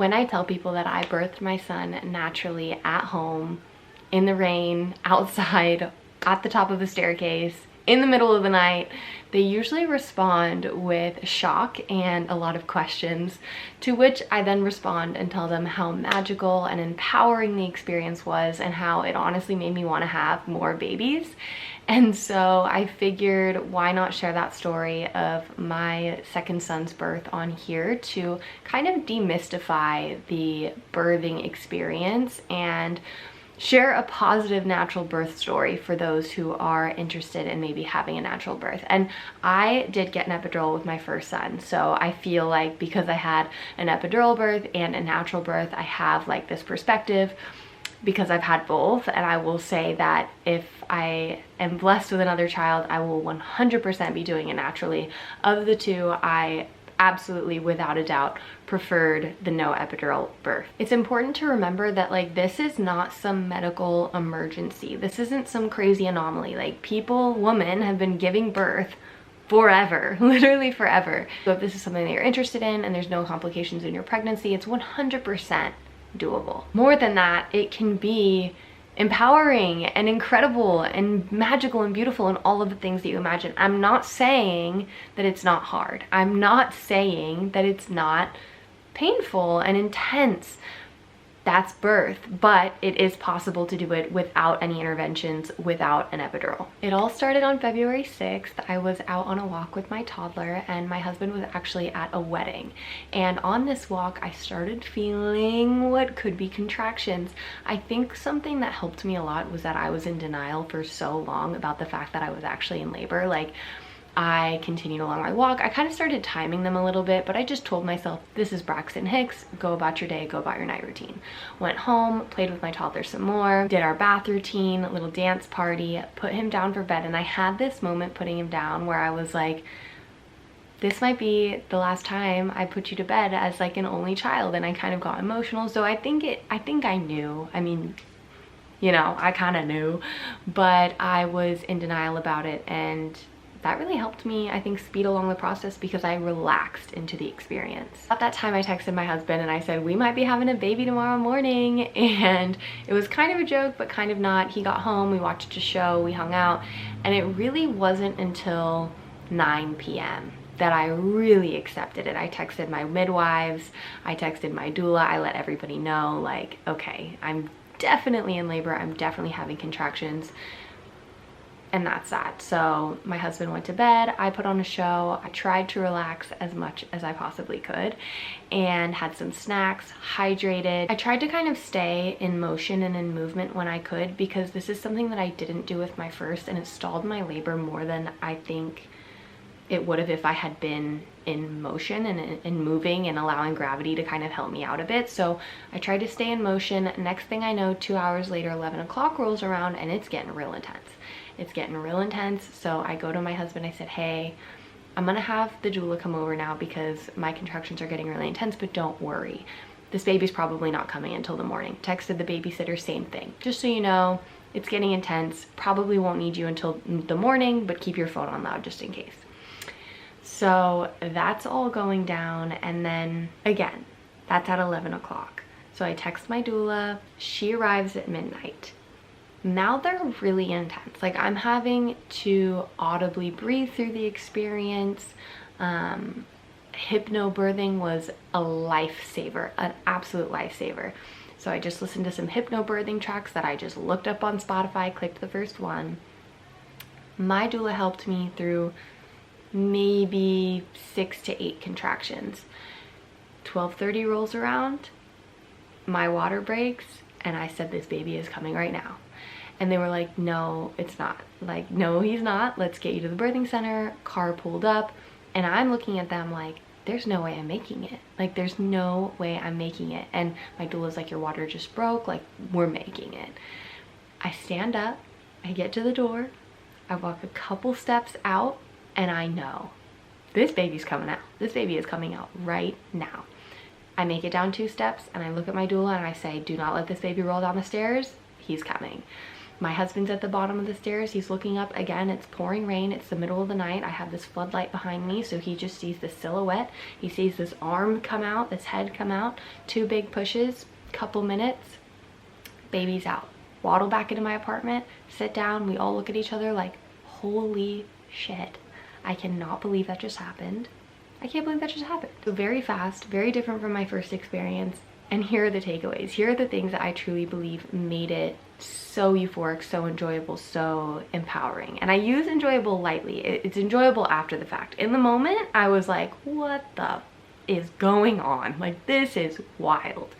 When I tell people that I birthed my son naturally at home, in the rain, outside, at the top of a staircase, in the middle of the night, they usually respond with shock and a lot of questions, to which I then respond and tell them how magical and empowering the experience was and how it honestly made me want to have more babies. And so I figured, why not share that story of my second son's birth on here to kind of demystify the birthing experience and share a positive natural birth story for those who are interested in maybe having a natural birth. And I did get an epidural with my first son, so I feel like because I had an epidural birth and a natural birth, I have like this perspective because I've had both. And I will say that if I am blessed with another child, I will 100% be doing it naturally. Of the two, I absolutely, without a doubt, preferred the no epidural birth. It's important to remember that like this is not some medical emergency. This isn't some crazy anomaly. Like women have been giving birth forever, literally forever. So if this is something that you're interested in and there's no complications in your pregnancy, it's 100% doable. More than that, it can be empowering and incredible and magical and beautiful and all of the things that you imagine. I'm not saying that it's not hard. I'm not saying that it's not painful and intense. That's birth, but it is possible to do it without any interventions, without an epidural. It all started on February 6th. I was out on a walk with my toddler and my husband was actually at a wedding. And on this walk, I started feeling what could be contractions. I think something that helped me a lot was that I was in denial for so long about the fact that I was actually in labor. Like, I continued along my walk. I kind of started timing them a little bit, but I just told myself, this is Braxton Hicks, go about your day, go about your night routine. Went home, played with my toddler some more, did our bath routine, a little dance party, put him down for bed. And I had this moment putting him down where I was like, this might be the last time I put you to bed as like an only child. And I kind of got emotional. So I think I knew. I mean, you know, I kind of knew, but I was in denial about it. And that really helped me, I think, speed along the process because I relaxed into the experience. At that time, I texted my husband and I said, we might be having a baby tomorrow morning. And it was kind of a joke, but kind of not. He got home, we watched a show, we hung out, and it really wasn't until 9 p.m. that I really accepted it. I texted my midwives, I texted my doula, I let everybody know, like, okay, I'm definitely in labor, I'm definitely having contractions. And that's that. So my husband went to bed, I put on a show, I tried to relax as much as I possibly could and had some snacks, hydrated. I tried to kind of stay in motion and in movement when I could because this is something that I didn't do with my first and it stalled my labor more than I think it would have if I had been in motion and moving and allowing gravity to kind of help me out a bit. So I tried to stay in motion. Next thing I know, 2 hours later, 11 o'clock rolls around and it's getting real intense. It's getting real intense. So I go to my husband, I said, hey, I'm gonna have the doula come over now because my contractions are getting really intense, but don't worry. This baby's probably not coming until the morning. Texted the babysitter, same thing. Just so you know, it's getting intense. Probably won't need you until the morning, but keep your phone on loud just in case. So that's all going down. And then again, that's at 11 o'clock. So I text my doula, she arrives at midnight. Now they're really intense. Like I'm having to audibly breathe through the experience. Hypnobirthing was a lifesaver, an absolute lifesaver. So I just listened to some hypnobirthing tracks that I just looked up on Spotify, clicked the first one. My doula helped me through maybe 6 to 8 contractions. 12:30 rolls around, my water breaks, and I said, this baby is coming right now. And they were like, no, it's not. Like, no, he's not. Let's get you to the birthing center. Car pulled up. And I'm looking at them like, there's no way I'm making it. Like, there's no way I'm making it. And my doula's like, your water just broke. Like, we're making it. I stand up. I get to the door. I walk a couple steps out. And I know this baby's coming out. This baby is coming out right now. I make it down 2 steps. And I look at my doula and I say, do not let this baby roll down the stairs. He's coming. My husband's at the bottom of the stairs. He's looking up. Again, it's pouring rain. It's the middle of the night. I have this floodlight behind me, so he just sees the silhouette. He sees this arm come out, this head come out. 2 big pushes, couple minutes, baby's out. Waddle back into my apartment, sit down. We all look at each other like, holy shit. I cannot believe that just happened. I can't believe that just happened. So very fast, very different from my first experience. And here are the takeaways. Here are the things that I truly believe made it so euphoric, so enjoyable, so empowering. And I use enjoyable lightly. It's enjoyable after the fact. In the moment, I was like, what the is going on? Like, this is wild.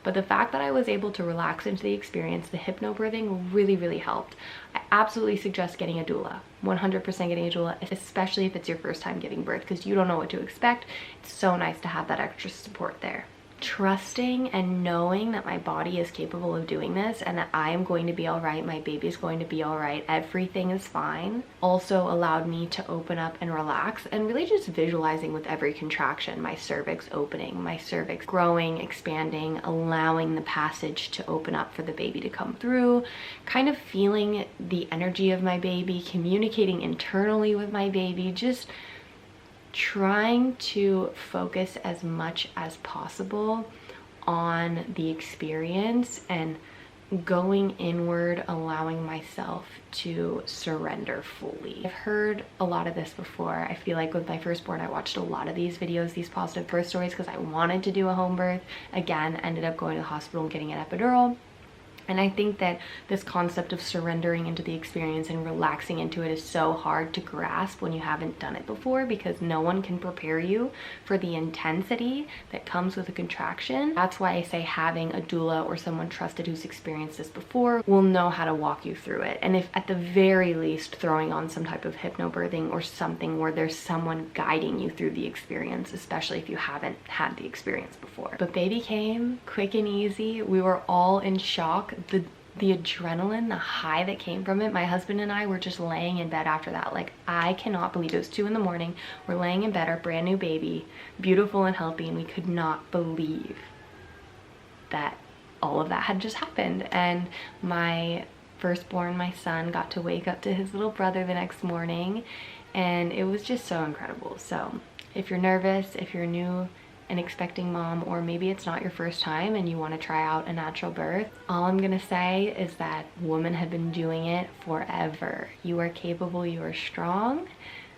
But the fact that I was able to relax into the experience, the hypnobirthing really, really helped. I absolutely suggest getting a doula. 100% getting a doula, especially if it's your first time giving birth, because you don't know what to expect. It's so nice to have that extra support there. Trusting and knowing that my body is capable of doing this and that I am going to be all right, my baby is going to be all right, everything is fine, also allowed me to open up and relax, and really just visualizing with every contraction, my cervix opening, my cervix growing, expanding, allowing the passage to open up for the baby to come through, kind of feeling the energy of my baby, communicating internally with my baby, just trying to focus as much as possible on the experience and going inward, allowing myself to surrender fully. I've heard a lot of this before. I feel like with my firstborn, I watched a lot of these videos, these positive birth stories, because I wanted to do a home birth. Again, ended up going to the hospital and getting an epidural. And I think that this concept of surrendering into the experience and relaxing into it is so hard to grasp when you haven't done it before, because no one can prepare you for the intensity that comes with a contraction. That's why I say having a doula or someone trusted who's experienced this before will know how to walk you through it. And if at the very least throwing on some type of hypnobirthing or something where there's someone guiding you through the experience, especially if you haven't had the experience before. But baby came quick and easy. We were all in shock. The adrenaline, the high that came from it, my husband and I were just laying in bed after that. Like, I cannot believe it was 2 in the morning. We're laying in bed, our brand new baby, beautiful and healthy, and we could not believe that all of that had just happened. And my firstborn, my son, got to wake up to his little brother the next morning, and it was just so incredible. So if you're nervous, if you're new an expecting mom, or maybe it's not your first time and you want to try out a natural birth, all I'm gonna say is that women have been doing it forever. You are capable, you are strong.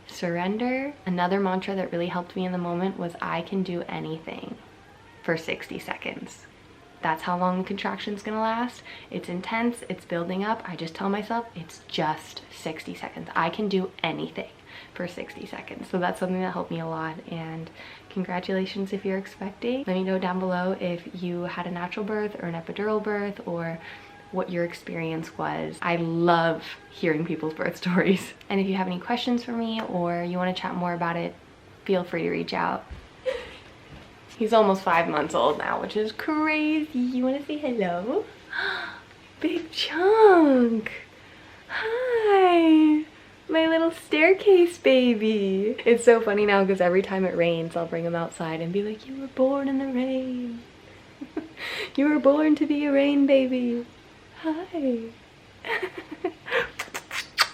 Surrender. Another mantra that really helped me in the moment was, I can do anything for 60 seconds. That's how long the contraction's gonna last. It's intense, it's building up. I just tell myself it's just 60 seconds. I can do anything for 60 seconds. So that's something that helped me a lot. And congratulations if you're expecting. Let me know down below if you had a natural birth or an epidural birth, or what your experience was. I love hearing people's birth stories. And if you have any questions for me or you want to chat more about it, feel free to reach out. He's almost 5 months old now, which is crazy. You want to say hello? Big Chunk. Hi. My little staircase baby. It's so funny now because every time it rains, I'll bring him outside and be like, you were born in the rain. You were born to be a rain baby. Hi.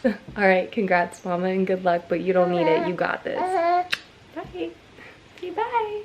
All right, congrats, mama, and good luck, but you don't need it. You got this. Bye. Say bye.